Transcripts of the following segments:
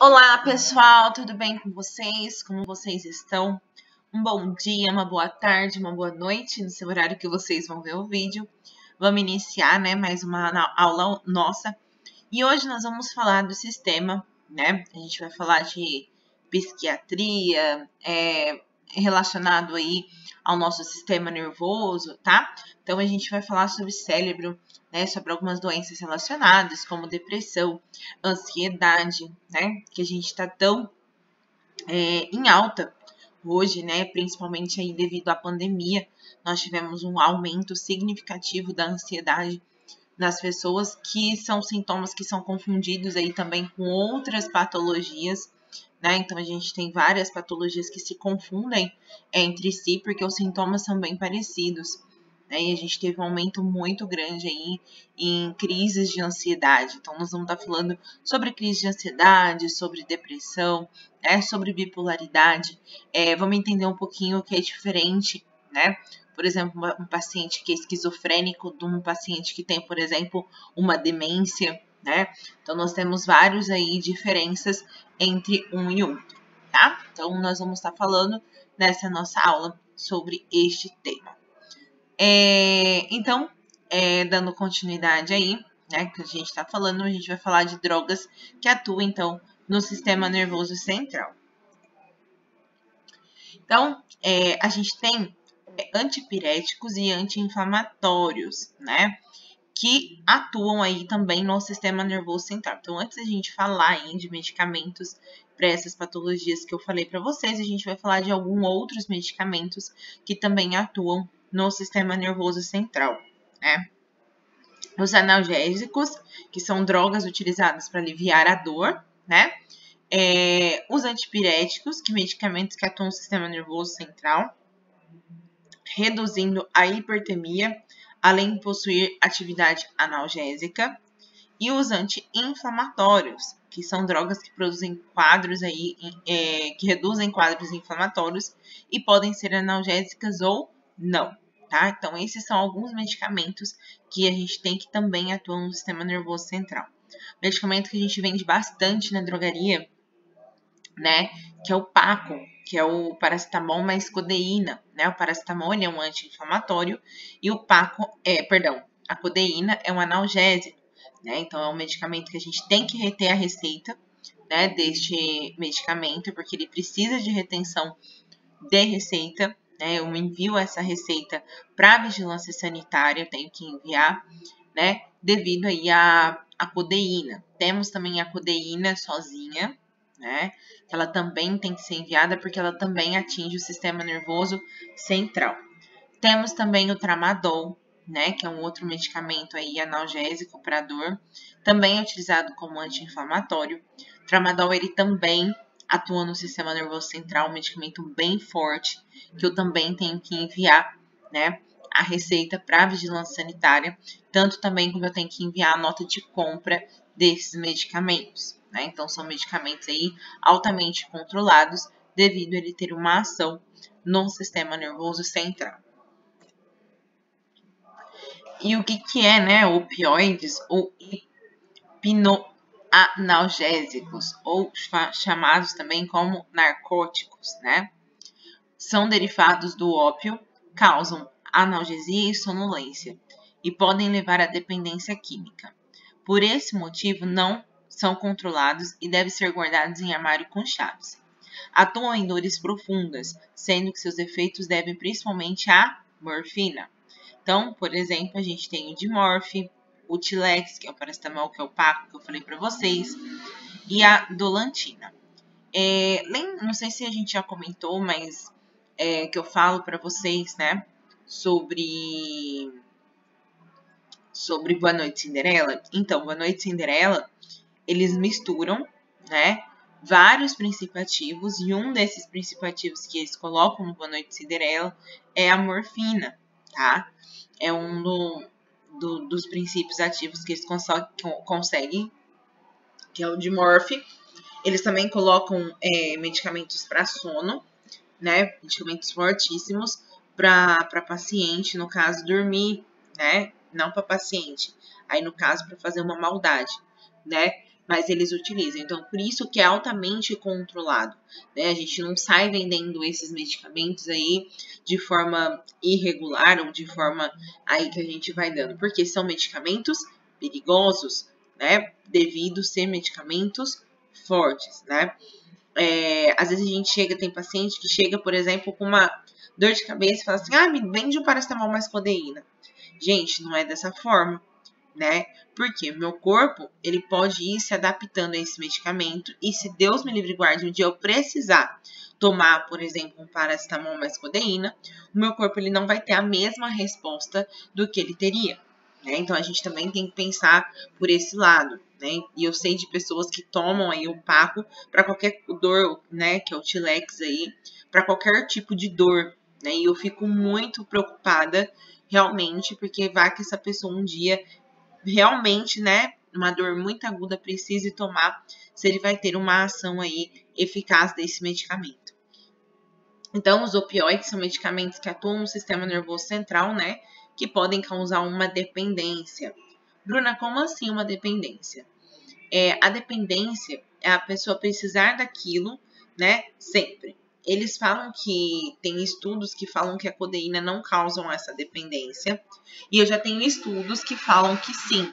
Olá, pessoal, tudo bem com vocês? Como vocês estão? Um bom dia, uma boa tarde, uma boa noite, no seu horário que vocês vão ver o vídeo. Vamos iniciar, mais uma aula nossa. E hoje nós vamos falar do sistema, A gente vai falar de psiquiatria, relacionado aí ao nosso sistema nervoso, tá? Então a gente vai falar sobre cérebro, sobre algumas doenças relacionadas, como depressão, ansiedade, que a gente está tão em alta hoje, principalmente aí devido à pandemia. Nós tivemos um aumento significativo da ansiedade nas pessoas, que são sintomas que são confundidos aí também com outras patologias, Então a gente tem várias patologias que se confundem entre si, porque os sintomas são bem parecidos, E a gente teve um aumento muito grande aí em crises de ansiedade. Então nós vamos estar falando sobre crise de ansiedade, sobre depressão, sobre bipolaridade. Vamos entender um pouquinho o que é diferente, Por exemplo, um paciente que é esquizofrênico de um paciente que tem, por exemplo, uma demência, Então, nós temos vários aí diferenças entre um e outro, tá? Então, nós vamos estar falando nessa nossa aula sobre este tema. Então, dando continuidade aí, que a gente está falando, a gente vai falar de drogas que atuam, então, no sistema nervoso central. Então, a gente tem antipiréticos e anti-inflamatórios, que atuam aí também no sistema nervoso central. Então, antes da gente falar aí de medicamentos para essas patologias que eu falei para vocês, a gente vai falar de alguns outros medicamentos que também atuam no sistema nervoso central, Os analgésicos, que são drogas utilizadas para aliviar a dor, Os antipiréticos, que medicamentos que atuam no sistema nervoso central, reduzindo a hipertemia, além de possuir atividade analgésica, e os anti-inflamatórios, que são drogas que produzem quadros aí, que reduzem quadros inflamatórios e podem ser analgésicas ou não, tá? Então, esses são alguns medicamentos que a gente tem que também atuam no sistema nervoso central. Medicamento que a gente vende bastante na drogaria, que é o Paco, que é o paracetamol mais codeína, O paracetamol é um anti-inflamatório e o Paco a codeína é um analgésico, Então é um medicamento que a gente tem que reter a receita, deste medicamento, porque ele precisa de retenção de receita, Eu envio essa receita para a vigilância sanitária, eu tenho que enviar, devido aí à codeína. Temos também a codeína sozinha, Ela também tem que ser enviada porque ela também atinge o sistema nervoso central. Temos também o tramadol, que é um outro medicamento aí analgésico para dor, também é utilizado como anti-inflamatório. O tramadol, ele também atua no sistema nervoso central, um medicamento bem forte, que eu também tenho que enviar, a receita para a vigilância sanitária, tanto também como eu tenho que enviar a nota de compra desses medicamentos, Então, são medicamentos aí altamente controlados, devido a ele ter uma ação no sistema nervoso central. E o que é, opioides ou hipnoanalgésicos, ou chamados também como narcóticos, São derivados do ópio, causam analgesia e sonolência e podem levar à dependência química. Por esse motivo, não são controlados e devem ser guardados em armário com chaves. Atuam em dores profundas, sendo que seus efeitos devem principalmente à morfina. Então, por exemplo, a gente tem o Dimorf, o Tilex, que é o paracetamol, que é o Paco, que eu falei para vocês, e a Dolantina. Não sei se a gente já comentou, mas que eu falo para vocês, sobre Boa Noite Cinderela. Então, Boa Noite Cinderela, eles misturam, vários princípios ativos, e um desses princípios ativos que eles colocam no Boa Noite Cinderela é a morfina, tá? É um dos princípios ativos que eles conseguem, que é o Dimorf. Eles também colocam medicamentos para sono, Medicamentos fortíssimos para paciente, no caso, dormir, Não para paciente. Aí, no caso, para fazer uma maldade, mas eles utilizam. Então, por isso que é altamente controlado, né? A gente não sai vendendo esses medicamentos aí de forma irregular ou de forma aí que a gente vai dando, porque são medicamentos perigosos, né? Devido a ser medicamentos fortes, né? Às vezes a gente tem paciente que chega, por exemplo, com uma dor de cabeça e fala assim, me vende um paracetamol mais codeína. Gente, não é dessa forma, né? Porque o meu corpo, ele pode ir se adaptando a esse medicamento e se Deus me livre e guarde, um dia eu precisar tomar, por exemplo, um paracetamol mais codeína, o meu corpo ele não vai ter a mesma resposta do que ele teria, né? Então a gente também tem que pensar por esse lado, né? E eu sei de pessoas que tomam aí o Paco para qualquer dor, né, que é o Tilex aí, para qualquer tipo de dor, né? E eu fico muito preocupada realmente, porque vai que essa pessoa um dia realmente, né, uma dor muito aguda precise tomar, se ele vai ter uma ação aí eficaz desse medicamento. Então, os opioides são medicamentos que atuam no sistema nervoso central, né, que podem causar uma dependência. Bruna, como assim uma dependência? A dependência é a pessoa precisar daquilo, né, sempre. Eles falam que tem estudos que falam que a codeína não causam essa dependência, e eu já tenho estudos que falam que sim,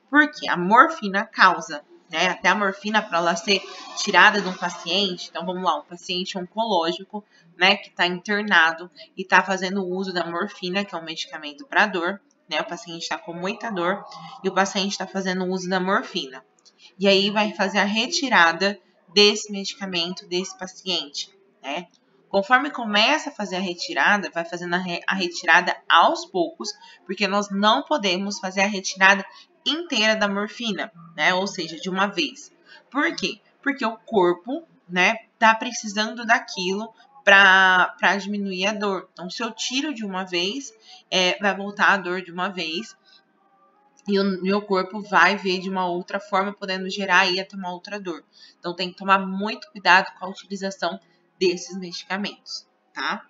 porque a morfina causa, né? Até a morfina, para ela ser tirada de um paciente, então vamos lá, um paciente oncológico, né, que está internado e está fazendo uso da morfina, que é um medicamento para dor, né? O paciente está com muita dor e o paciente está fazendo uso da morfina. E aí vai fazer a retirada desse medicamento desse paciente, né? Conforme começa a fazer a retirada, vai fazendo a retirada aos poucos, porque nós não podemos fazer a retirada inteira da morfina, né? Ou seja, de uma vez. Por quê? Porque o corpo, né, tá precisando daquilo para diminuir a dor. Então, se eu tiro de uma vez, vai voltar a dor de uma vez. E o meu corpo vai ver de uma outra forma, podendo gerar aí até uma outra dor. Então, tem que tomar muito cuidado com a utilização desses medicamentos, tá?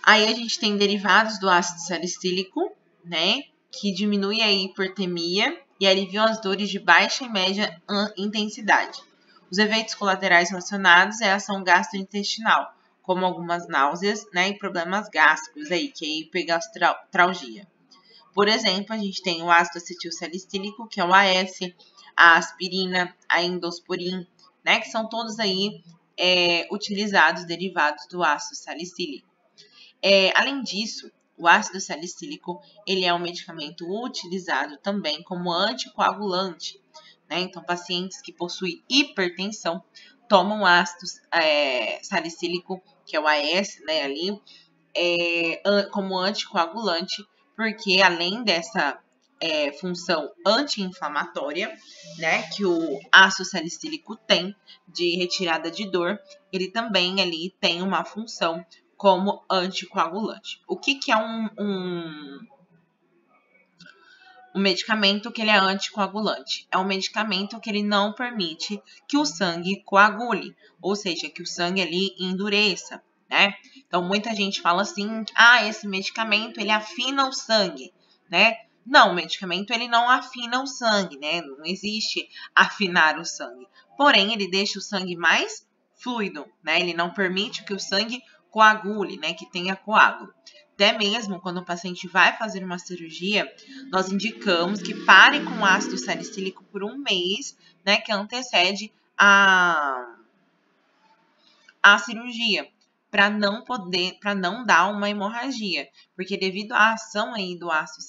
Aí a gente tem derivados do ácido salicílico, né? Que diminui a hipertemia e aliviam as dores de baixa e média intensidade. Os efeitos colaterais relacionados é a ação gastrointestinal, como algumas náuseas, né? E problemas gástricos aí, que é a hipergastralgia. Por exemplo, a gente tem o ácido acetilsalicílico, que é o AS, a aspirina, a endosporin, né? Que são todos aí utilizados, derivados do ácido salicílico. Além disso, o ácido salicílico ele é um medicamento utilizado também como anticoagulante, né? Então, pacientes que possuem hipertensão tomam ácido salicílico, que é o AS, né, ali, como anticoagulante, porque além dessa função anti-inflamatória, né, que o ácido salicílico tem de retirada de dor, ele também ali tem uma função como anticoagulante. O que é um medicamento que ele é anticoagulante? É um medicamento que ele não permite que o sangue coagule, ou seja, que o sangue ali endureça, né? Então, muita gente fala assim, esse medicamento ele afina o sangue, né? Não, o medicamento ele não afina o sangue, né? Não existe afinar o sangue. Porém, ele deixa o sangue mais fluido, né? Ele não permite que o sangue coagule, né? Que tenha coágulo. Até mesmo quando o paciente vai fazer uma cirurgia, nós indicamos que pare com ácido salicílico por um mês, né? Que antecede a cirurgia, para não dar uma hemorragia, porque devido à ação aí do ácido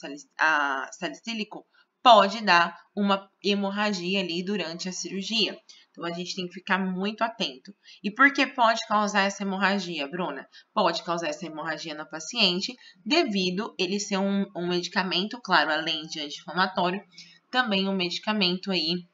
salicílico, pode dar uma hemorragia ali durante a cirurgia. Então, a gente tem que ficar muito atento. E por que pode causar essa hemorragia, Bruna? Pode causar essa hemorragia na paciente devido ele ser um medicamento, claro, além de anti-inflamatório, também um medicamento aí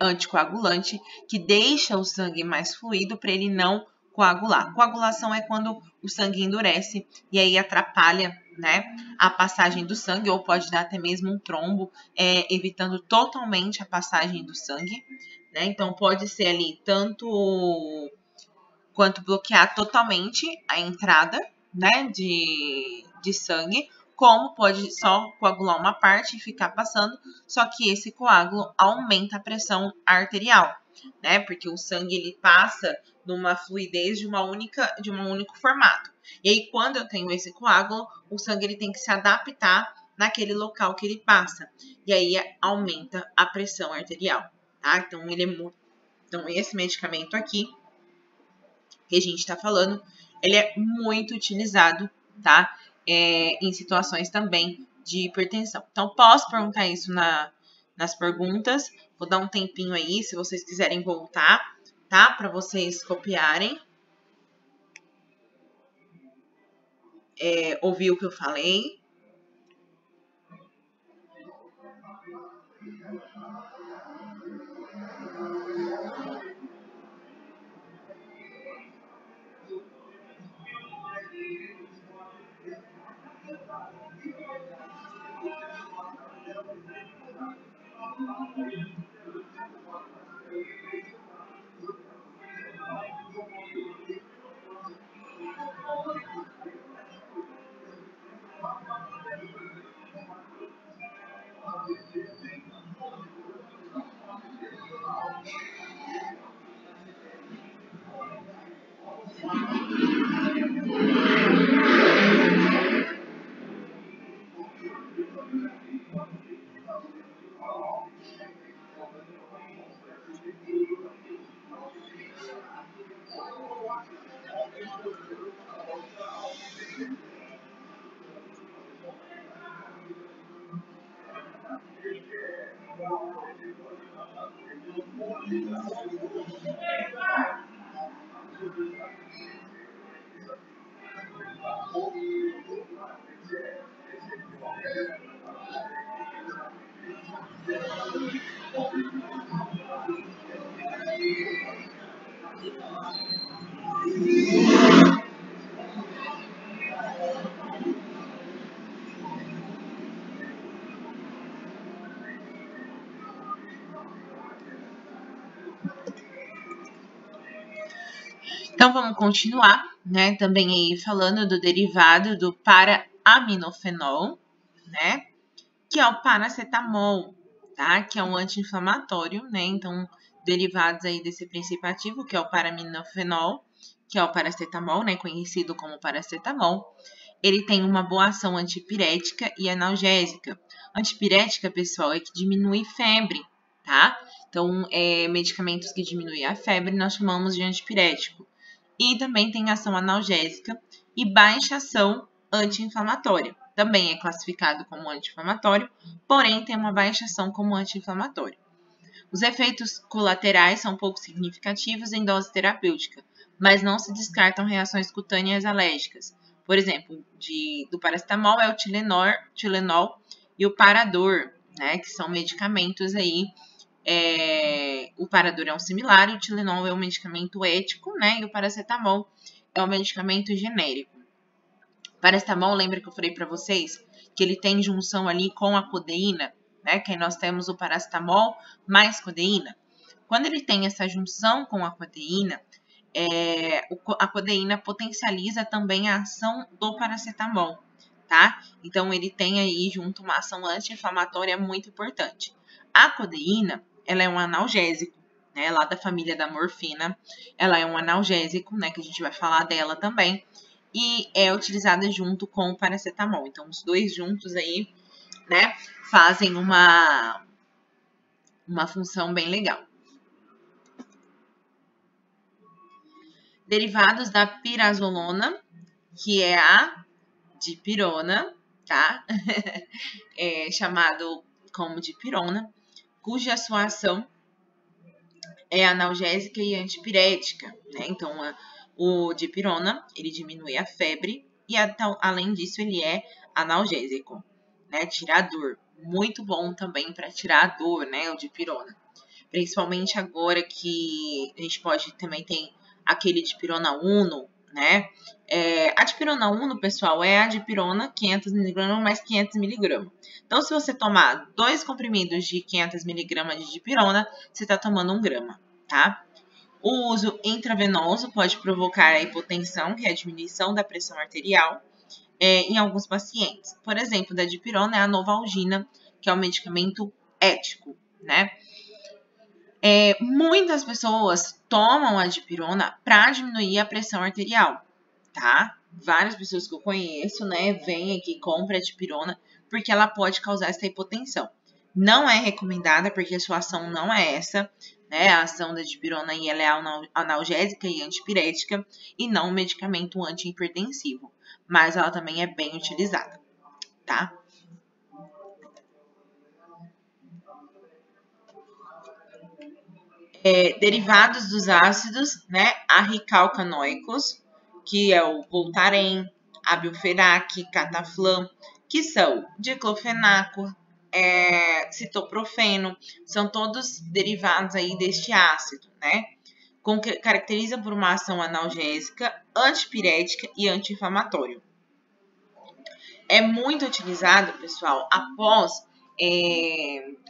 anticoagulante que deixa o sangue mais fluido para ele não coagular. Coagulação é quando o sangue endurece e aí atrapalha, né, a passagem do sangue, ou pode dar até mesmo um trombo, evitando totalmente a passagem do sangue, né? Então pode ser ali tanto quanto bloquear totalmente a entrada, né, de sangue, como pode só coagular uma parte e ficar passando, só que esse coágulo aumenta a pressão arterial, né? Porque o sangue ele passa numa fluidez de um único formato. E aí, quando eu tenho esse coágulo, o sangue ele tem que se adaptar naquele local que ele passa. E aí aumenta a pressão arterial, tá? Então, esse medicamento aqui que a gente está falando, ele é muito utilizado, tá? Em situações também de hipertensão. Então, posso perguntar isso nas perguntas. Vou dar um tempinho aí, se vocês quiserem voltar, tá? Para vocês copiarem. Ouvir o que eu falei. Então, vamos continuar, né? Também aí falando do derivado do para-aminofenol, né? Que é o paracetamol, tá? Que é um anti-inflamatório, né? Então, derivados aí desse princípio ativo, que é o para-aminofenol, que é o paracetamol, né? Conhecido como paracetamol. Ele tem uma boa ação antipirética e analgésica. Antipirética, pessoal, é que diminui febre, tá? Então, medicamentos que diminuem a febre nós chamamos de antipirético. E também tem ação analgésica e baixa ação anti-inflamatória. Também é classificado como anti-inflamatório, porém tem uma baixa ação como anti-inflamatório. Os efeitos colaterais são pouco significativos em dose terapêutica, mas não se descartam reações cutâneas alérgicas. Por exemplo, do paracetamol é o Tilenol e o Parador, né, que são medicamentos aí. O Parador é um similar, o Tilenol é um medicamento ético, né, e o paracetamol é um medicamento genérico. Paracetamol, lembra que eu falei para vocês que ele tem junção ali com a codeína, né? Que aí nós temos o paracetamol mais codeína. Quando ele tem essa junção com a codeína, a codeína potencializa também a ação do paracetamol, tá? Então, ele tem aí junto uma ação anti-inflamatória muito importante. A codeína, ela é um analgésico, né? Lá da família da morfina. Ela é um analgésico, né? Que a gente vai falar dela também. E é utilizada junto com o paracetamol. Então, os dois juntos aí, né, fazem uma função bem legal. Derivados da pirazolona, que é a dipirona, tá? Chamado como dipirona, cuja sua ação é analgésica e antipirética, né? Então, o dipirona, ele diminui a febre e, além disso, ele é analgésico, né? Tira a dor. Muito bom também para tirar a dor, né? O dipirona. Principalmente agora que a gente também tem aquele dipirona Uno, né? A dipirona Uno, pessoal, é a dipirona 500mg mais 500mg. Então, se você tomar 2 comprimidos de 500mg de dipirona, você está tomando 1 grama, tá? O uso intravenoso pode provocar a hipotensão, que é a diminuição da pressão arterial, em alguns pacientes. Por exemplo, da dipirona é a Novalgina, que é um medicamento ético, né? Muitas pessoas tomam a dipirona para diminuir a pressão arterial, tá? Várias pessoas que eu conheço, né, vêm aqui e compram a dipirona porque ela pode causar essa hipotensão. Não é recomendada porque a sua ação não é essa, né? A ação da dipirona aí, ela é analgésica e antipirética e não um medicamento antihipertensivo, mas ela também é bem utilizada, tá? Derivados dos ácidos, né, arricalcanoicos, que é o Voltaren, a Bilferac, Cataflam, que são diclofenaco, citoprofeno, são todos derivados aí deste ácido, né? Caracteriza por uma ação analgésica, antipirética e anti-inflamatório. É muito utilizado, pessoal, após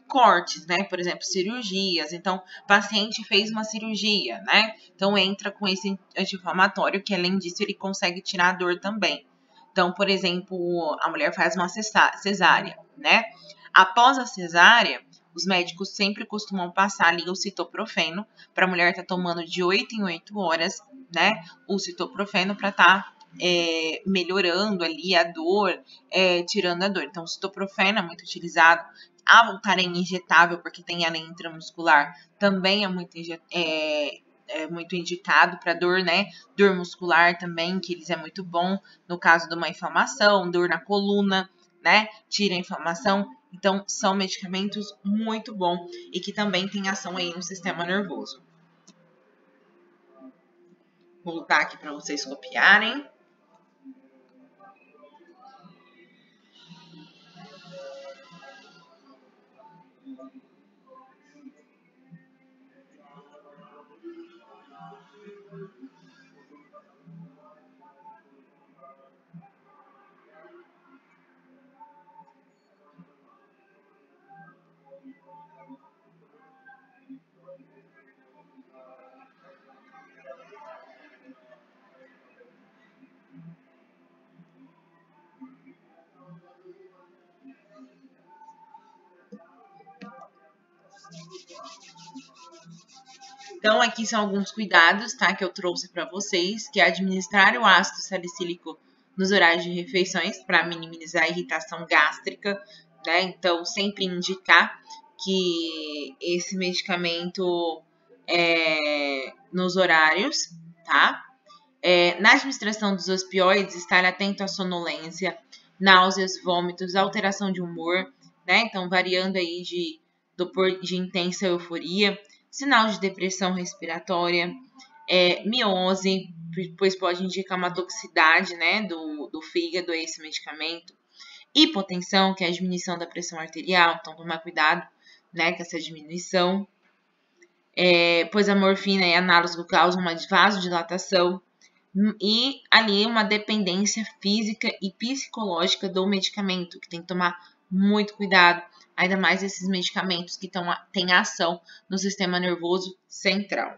cortes, né? Por exemplo, cirurgias. Então, o paciente fez uma cirurgia, né? Então, entra com esse anti-inflamatório, que além disso, ele consegue tirar a dor também. Então, por exemplo, a mulher faz uma cesárea, né? Após a cesárea, os médicos sempre costumam passar ali o citoprofeno para a mulher estar tomando de 8 em 8 horas, né? O citoprofeno para estar melhorando ali a dor, tirando a dor. Então, o citoprofeno é muito utilizado. A Voltaren injetável, porque tem ela intramuscular, também é muito indicado para dor, né? Dor muscular também, que eles é muito bom no caso de uma inflamação, dor na coluna, né? Tira a inflamação. Então, são medicamentos muito bons e que também tem ação aí no sistema nervoso. Vou voltar aqui para vocês copiarem. Então, aqui são alguns cuidados, tá, que eu trouxe para vocês, que é administrar o ácido salicílico nos horários de refeições para minimizar a irritação gástrica, né? Então, sempre indicar que esse medicamento nos horários, tá? Na administração dos opioides, estar atento à sonolência, náuseas, vômitos, alteração de humor, né? Então, variando aí de intensa euforia, sinal de depressão respiratória, miose, pois pode indicar uma toxicidade, né, do fígado a esse medicamento, hipotensão, que é a diminuição da pressão arterial, então tomar cuidado, né, com essa diminuição, pois a morfina e análogo causam uma vasodilatação e ali uma dependência física e psicológica do medicamento, que tem que tomar muito cuidado, ainda mais esses medicamentos que têm ação no sistema nervoso central.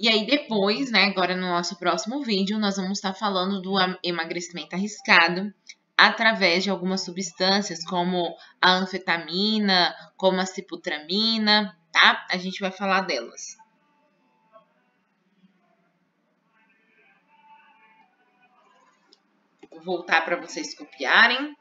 E aí depois, né, agora no nosso próximo vídeo, nós vamos estar falando do emagrecimento arriscado através de algumas substâncias, como a anfetamina, como a ciputramina, tá? A gente vai falar delas. Vou voltar para vocês copiarem.